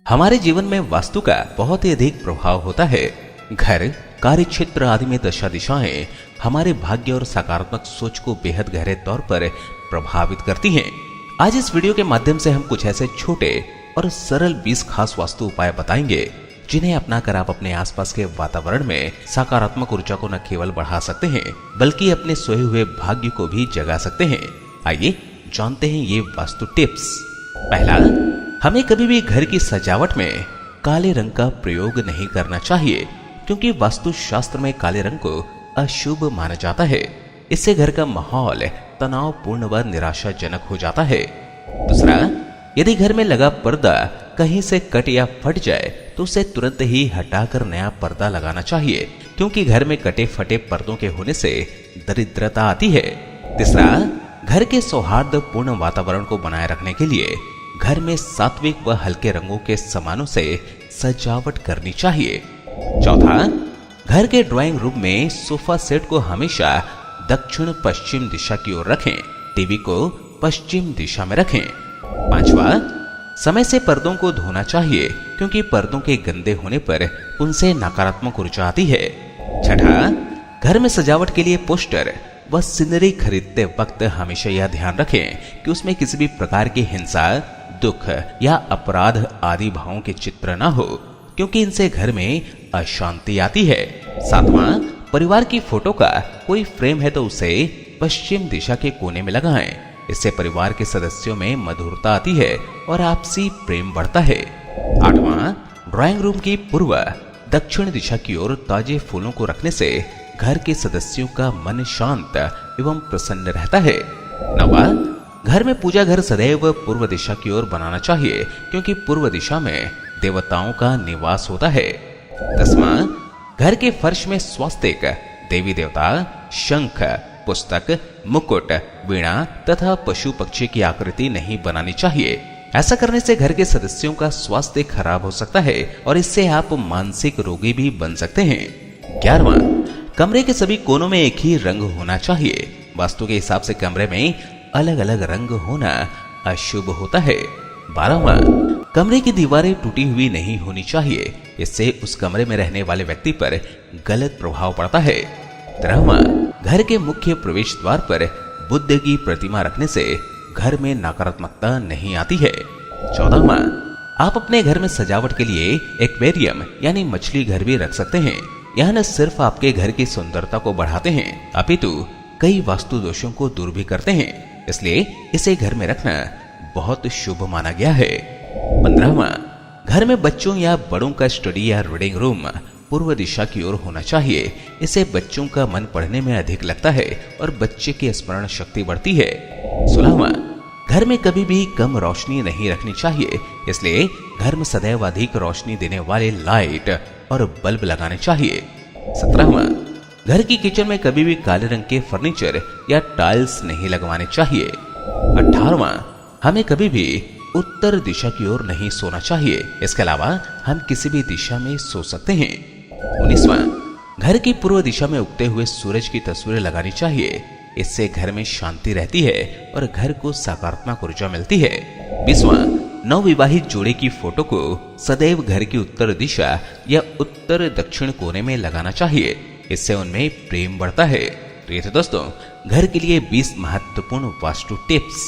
हमारे जीवन में वास्तु का बहुत ही अधिक प्रभाव होता है। घर, कार्य क्षेत्र आदि में दशा दिशाएं हमारे भाग्य और सकारात्मक सोच को बेहद गहरे तौर पर प्रभावित करती हैं। आज इस वीडियो के माध्यम से हम कुछ ऐसे छोटे और सरल 20 खास वास्तु उपाय बताएंगे जिन्हें अपनाकर आप अपने आसपास के वातावरण में सकारात्मक ऊर्जा को न केवल बढ़ा सकते हैं बल्कि अपने सोए हुए भाग्य को भी जगा सकते हैं। आइए जानते हैं ये वास्तु टिप्स। पहला, हमें कभी भी घर की सजावट में काले रंग का प्रयोग नहीं करना चाहिए क्योंकि वास्तु शास्त्र में काले रंग को अशुभ माना जाता है। इससे घर का माहौल तनावपूर्ण व निराशाजनक हो जाता है। दूसरा, यदि घर में लगा पर्दा कहीं से कट या फट जाए तो उसे तुरंत ही हटाकर नया पर्दा लगाना चाहिए क्योंकि घर में कटे फटे पर्दों के होने से दरिद्रता आती है। तीसरा, घर के सौहार्दपूर्ण वातावरण को बनाए रखने के लिए घर में सात्विक व हल्के रंगों के सामानों से सजावट करनी चाहिए। चौथा, घर के ड्राइंग रूम में सोफा सेट को हमेशा दक्षिण पश्चिम दिशा की ओर रखें। टीवी को पश्चिम दिशा में रखें। पांचवा, समय से पर्दों को धोना चाहिए क्योंकि पर्दों के गंदे होने पर उनसे नकारात्मक ऊर्जा आती है। छठा, घर में सजावट के लिए पोस्टर व सीनरी खरीदते वक्त हमेशा यह ध्यान रखें कि उसमें किसी भी प्रकार की हिंसा, दुख या अपराध आदि भावों के चित्र न हो क्योंकि इनसे घर में अशांति आती है। सातवां, परिवार की फोटो का कोई फ्रेम है तो उसे पश्चिम दिशा के कोने में लगाएं। इससे परिवार के सदस्यों में मधुरता आती है और आपसी प्रेम बढ़ता है। आठवां, ड्राइंग रूम की पूर्व दक्षिण दिशा की ओर ताजे फूलों को रखने से घर के सदस्यों का मन शांत एवं प्रसन्न रहता है। नौवां, घर में पूजा घर सदैव पूर्व दिशा की ओर बनाना चाहिए क्योंकि पूर्व दिशा में देवताओं का निवास होता है। 10वां, घर के फर्श में स्वास्तिक, देवी देवता, शंख, पुस्तक, मुकुट, वीणा तथा पशु पक्षी की आकृति नहीं बनानी चाहिए। ऐसा करने से घर के सदस्यों का स्वास्थ्य खराब हो सकता है और इससे आप मानसिक रोगी भी बन सकते हैं। 11वां, कमरे के सभी कोनों में एक ही रंग होना चाहिए। वास्तु के हिसाब से कमरे में अलग अलग रंग होना अशुभ होता है। 12वां, कमरे की दीवारें टूटी हुई नहीं होनी चाहिए। इससे उस कमरे में रहने वाले व्यक्ति पर गलत प्रभाव पड़ता है। 13वां, घर के मुख्य प्रवेश द्वार पर बुद्ध की प्रतिमा रखने से घर में नकारात्मकता नहीं आती है। 14वां, आप अपने घर में सजावट के लिए एक्वेरियम यानी मछली घर भी रख सकते हैं। यह न सिर्फ आपके घर की सुंदरता को बढ़ाते हैं अपितु कई वास्तु दोषों को दूर भी करते हैं, इसलिए इसे घर में रखना बहुत शुभ माना गया है। 15वां, घर में बच्चों या बड़ों का स्टडी या रीडिंग रूम पूर्व दिशा की ओर होना चाहिए। इससे बच्चों का मन पढ़ने में अधिक लगता है और बच्चे की स्मरण शक्ति बढ़ती है। 16वां, घर में कभी भी कम रोशनी नहीं रखनी चाहिए, इसलिए घर में सदैव अधिक रोशनी देने वाले लाइट और बल्ब लगाने चाहिए। 17वां, घर की किचन में कभी भी काले रंग के फर्नीचर या टाइल्स नहीं लगवाने चाहिए। 18वां, हमें कभी भी उत्तर दिशा की ओर नहीं सोना चाहिए। इसके अलावा हम किसी भी दिशा में सो सकते हैं। 19वां, घर की पूर्व दिशा में उगते हुए सूरज की तस्वीरें लगानी चाहिए। इससे घर में शांति रहती है और घर को सकारात्मक ऊर्जा मिलती है। 20वां, नवविवाहित जोड़े की फोटो को सदैव घर की उत्तर दिशा या उत्तर दक्षिण कोने में लगाना चाहिए। इससे उनमें प्रेम बढ़ता है। तो ये थे दोस्तों घर के लिए 20 महत्वपूर्ण वास्तु टिप्स।